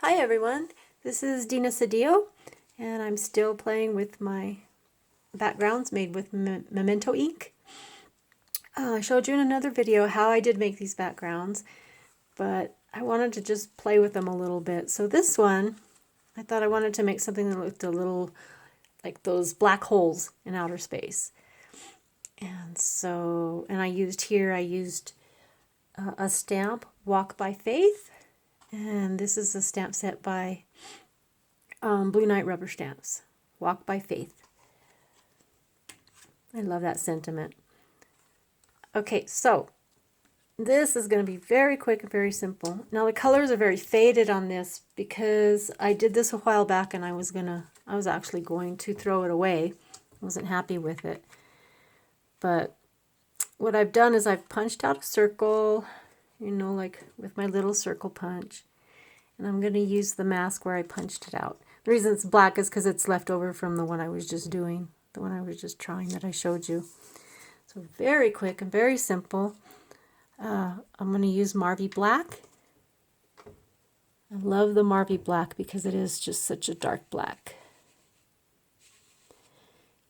Hi everyone, this is Dina Cedillo, and I'm still playing with my backgrounds made with Memento ink. I showed you in another video how I did make these backgrounds, but I wanted to just play with them a little bit. So this one, I thought I wanted to make something that looked a little like those black holes in outer space. And I used a stamp, By Faith. And this is a stamp set by Blue Night Rubber Stamps. By Faith. I love that sentiment. Okay, so this is going to be very quick and very simple. Now the colors are very faded on this because I did this a while back and I was actually going to throw it away. I wasn't happy with it. But what I've done is I've punched out a circle, you know, like with my little circle punch. And I'm going to use the mask where I punched it out. The reason it's black is because it's left over from the one I was just doing, the one I was just trying that I showed you. So very quick and very simple. I'm going to use Marvy Black. I love the Marvy Black because it is just such a dark black.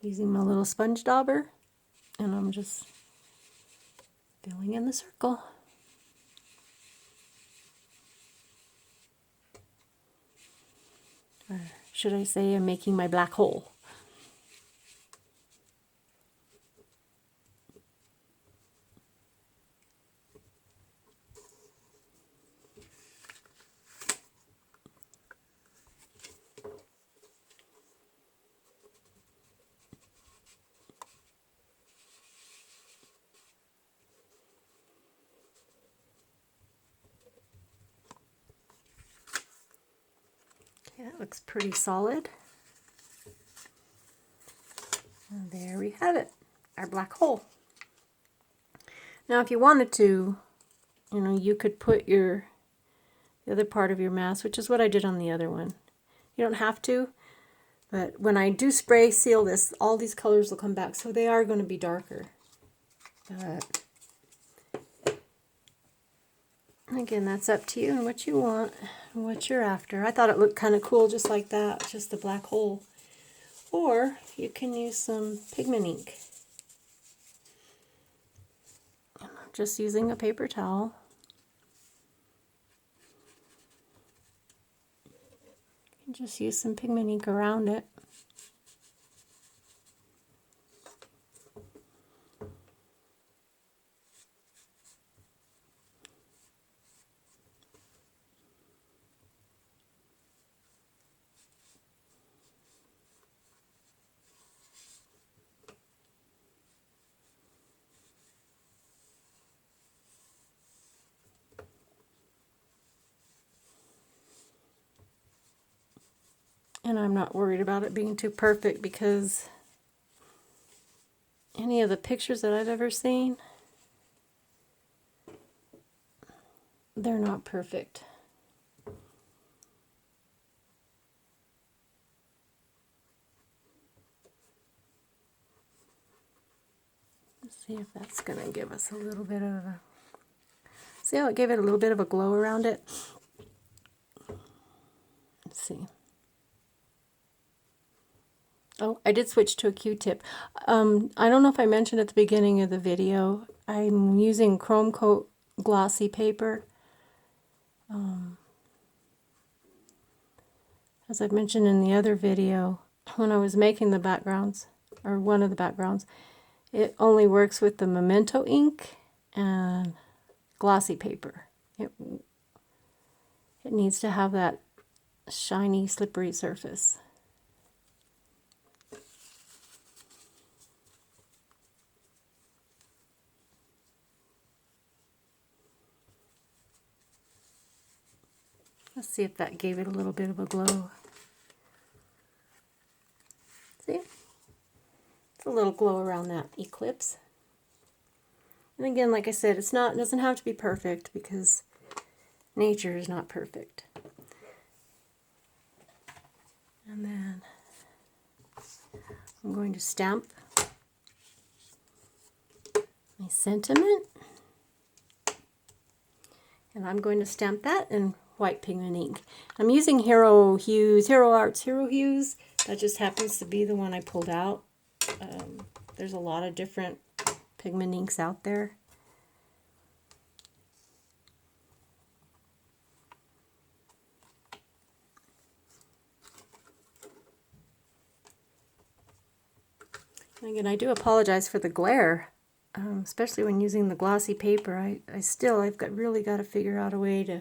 Using my little sponge dauber, and I'm just filling in the circle. Or should I say I'm making my black hole. Okay, that looks pretty solid. And there we have it, our black hole. Now if you wanted to, you know, you could put the other part of your mask, which is what I did on the other one. You don't have to, but when I do spray seal this, all these colors will come back, so they are going to be darker. But again, that's up to you and what you want and what you're after. I thought it looked kind of cool just like that, just the black hole. Or you can use some pigment ink. I'm just using a paper towel. You can just use some pigment ink around it. And I'm not worried about it being too perfect because any of the pictures that I've ever seen, they're not perfect. Let's see if that's going to give us a little bit of a... See how it gave it a little bit of a glow around it? Let's see. Oh, I did switch to a Q-tip. I don't know if I mentioned at the beginning of the video, I'm using Kromkote glossy paper. As I've mentioned in the other video, when I was making the backgrounds, or one of the backgrounds, it only works with the Memento ink and glossy paper. It needs to have that shiny, slippery surface. Let's see if that gave it a little bit of a glow. See? It's a little glow around that eclipse. And again, like I said, it doesn't have to be perfect because nature is not perfect. And then I'm going to stamp my sentiment. And I'm going to stamp that in white pigment ink. I'm using Hero Hues, Hero Arts Hero Hues. That just happens to be the one I pulled out. There's a lot of different pigment inks out there. And again, I do apologize for the glare, especially when using the glossy paper. I've really got to figure out a way to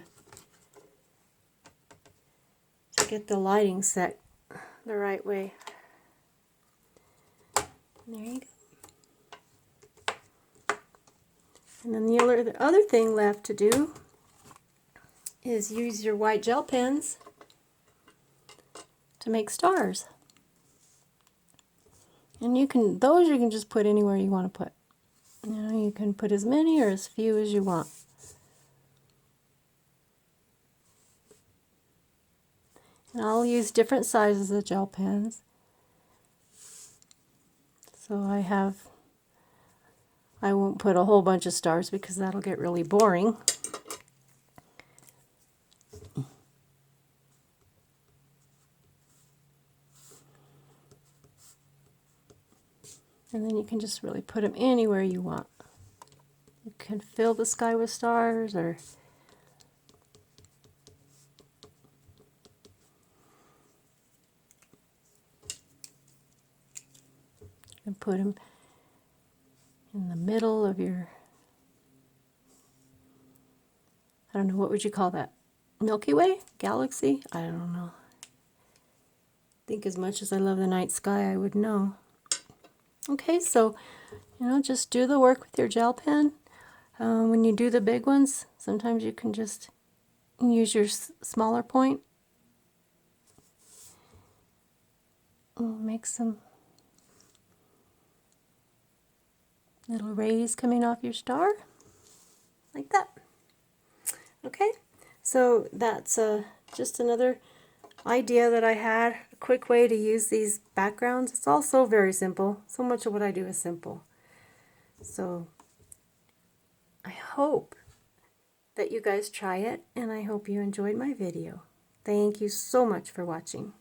get the lighting set the right way. There you go. And then the other thing left to do is use your white gel pens to make stars. And you can just put anywhere you want to put. You know, you can put as many or as few as you want. And I'll use different sizes of gel pens. So I won't put a whole bunch of stars because that'll get really boring. And then you can just really put them anywhere you want. You can fill the sky with stars, or you can put them in the middle of your, I don't know, what would you call that? Milky Way? Galaxy? I don't know. I think as much as I love the night sky, I would know. Okay, so, you know, just do the work with your gel pen. When you do the big ones, sometimes you can just use your smaller point. Make some little rays coming off your star, like that. Okay, so that's just another idea that I had, a quick way to use these backgrounds. It's also very simple. So much of what I do is simple. So I hope that you guys try it, and I hope you enjoyed my video. Thank you so much for watching.